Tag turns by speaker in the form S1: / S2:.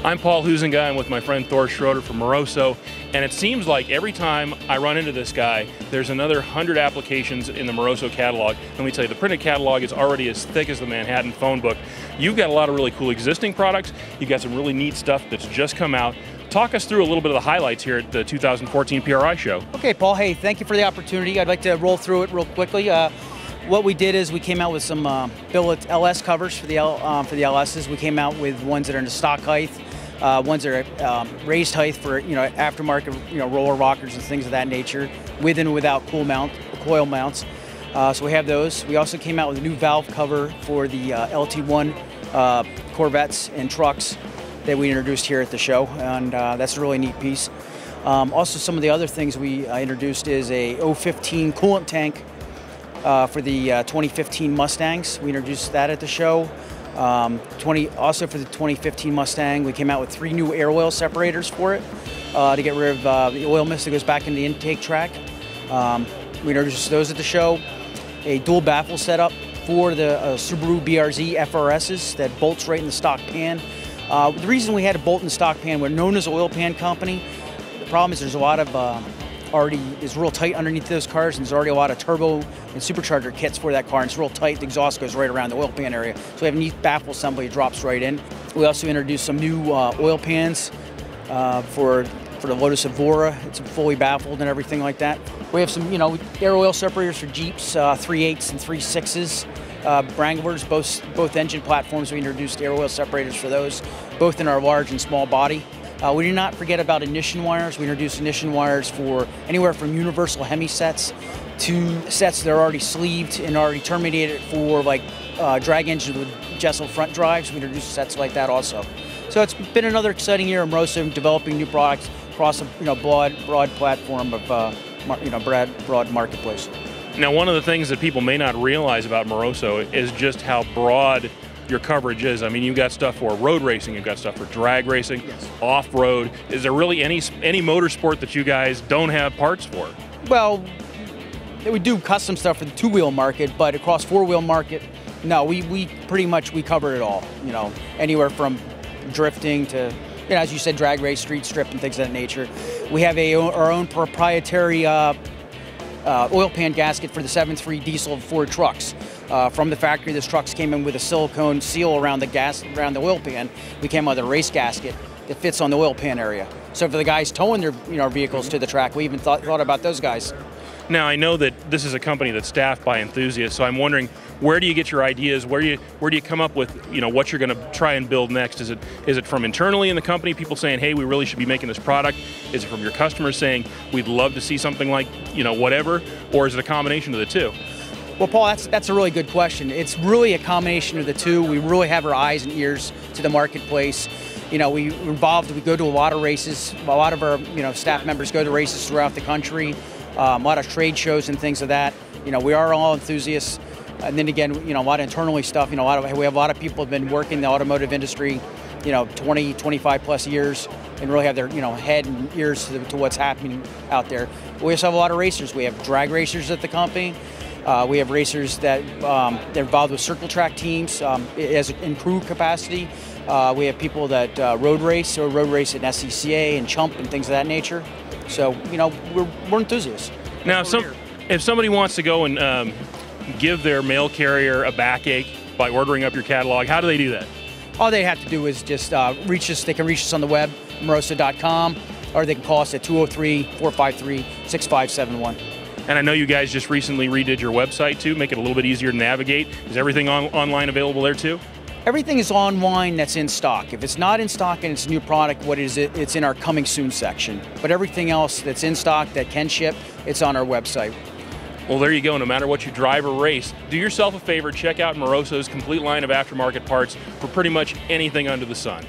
S1: I'm Paul Huizenga. I'm with my friend Thor Schroeder from Moroso, and it seems like every time I run into this guy, there's another 100 applications in the Moroso catalog. Let me tell you, the printed catalog is already as thick as the Manhattan phone book. You've got a lot of really cool existing products. You've got some really neat stuff that's just come out. Talk us through a little bit of the highlights here at the 2014 PRI show.
S2: Okay, Paul, hey, thank you for the opportunity. I'd like to roll through it real quickly. What we did is we came out with some billet LS covers for the LSs. We came out with ones that are in the stock height, ones that are raised height for aftermarket roller rockers and things of that nature, with and without coil mounts. So we have those. We also came out with a new valve cover for the LT1 Corvettes and trucks that we introduced here at the show, and that's a really neat piece. Also, some of the other things we introduced is a 015 coolant tank for the 2015 Mustangs. We introduced that at the show. Also for the 2015 Mustang, we came out with 3 new air oil separators for it to get rid of the oil mist that goes back in the intake track. We introduced those at the show. A dual baffle setup for the Subaru BRZ FRSs that bolts right in the stock pan. The reason we had a bolt in the stock pan, we're known as an oil pan company. The problem is there's a lot of is real tight underneath those cars, and there's already a lot of turbo and supercharger kits for that car, and it's real tight. The exhaust goes right around the oil pan area. So we have a neat baffle assembly, it drops right in. We also introduced some new oil pans for the Lotus Evora. It's fully baffled and everything like that. We have some, air oil separators for Jeeps, 3.8s and 3.6s. Wranglers, both engine platforms, we introduced air oil separators for those, both in our large and small body. We did not forget about ignition wires. We introduced ignition wires for anywhere from universal Hemi sets to sets that are already sleeved and already terminated for like drag engines with Jessel front drives. We introduced sets like that also. So it's been another exciting year in Moroso, developing new products across a broad platform of broad marketplace.
S1: Now, one of the things that people may not realize about Moroso is just how broad your coverage is. I mean, you've got stuff for road racing, you've got stuff for drag racing, yes, off-road. Is there really any motorsport that you guys don't have parts for?
S2: Well, we do custom stuff for the two-wheel market, but across four-wheel market, no, we pretty much cover it all. Anywhere from drifting to, as you said, drag race, street strip, and things of that nature. We have our own proprietary oil pan gasket for the 7.3 diesel Ford trucks. From the factory, this trucks came in with a silicone seal around the oil pan. We came out with a race gasket that fits on the oil pan area. So for the guys towing their vehicles to the track, we even thought about those guys.
S1: Now, I know that this is a company that's staffed by enthusiasts, so I'm wondering, where do you get your ideas? Where do you come up with what you're going to try and build next? Is it from internally in the company, people saying, hey, we really should be making this product? Is it from your customers saying, we'd love to see something like whatever? Or is it a combination of the two?
S2: Well, Paul, that's a really good question. It's really a combination of the two. We really have our eyes and ears to the marketplace. We go to a lot of races. A lot of our staff members go to races throughout the country. A lot of trade shows and things of that. We are all enthusiasts. And then again, a lot of internally stuff. We have a lot of people who have been working in the automotive industry, 20, 25 plus years, and really have their head and ears to what's happening out there. We also have a lot of racers. We have drag racers at the company. We have racers that they're involved with circle track teams in crew capacity. We have people that road race at SCCA and Chump and things of that nature. So, we're enthusiasts.
S1: Now, if somebody wants to go and give their mail carrier a backache by ordering up your catalog, how do they do that?
S2: All they have to do is just reach us. They can reach us on the web, moroso.com, or they can call us at 203-453-6571.
S1: And I know you guys just recently redid your website too, make it a little bit easier to navigate. Is everything online available there too?
S2: Everything is online that's in stock. If it's not in stock and it's a new product, what is it? It's in our coming soon section. But everything else that's in stock that can ship, it's on our website.
S1: Well, there you go. No matter what you drive or race, do yourself a favor, check out Moroso's complete line of aftermarket parts for pretty much anything under the sun.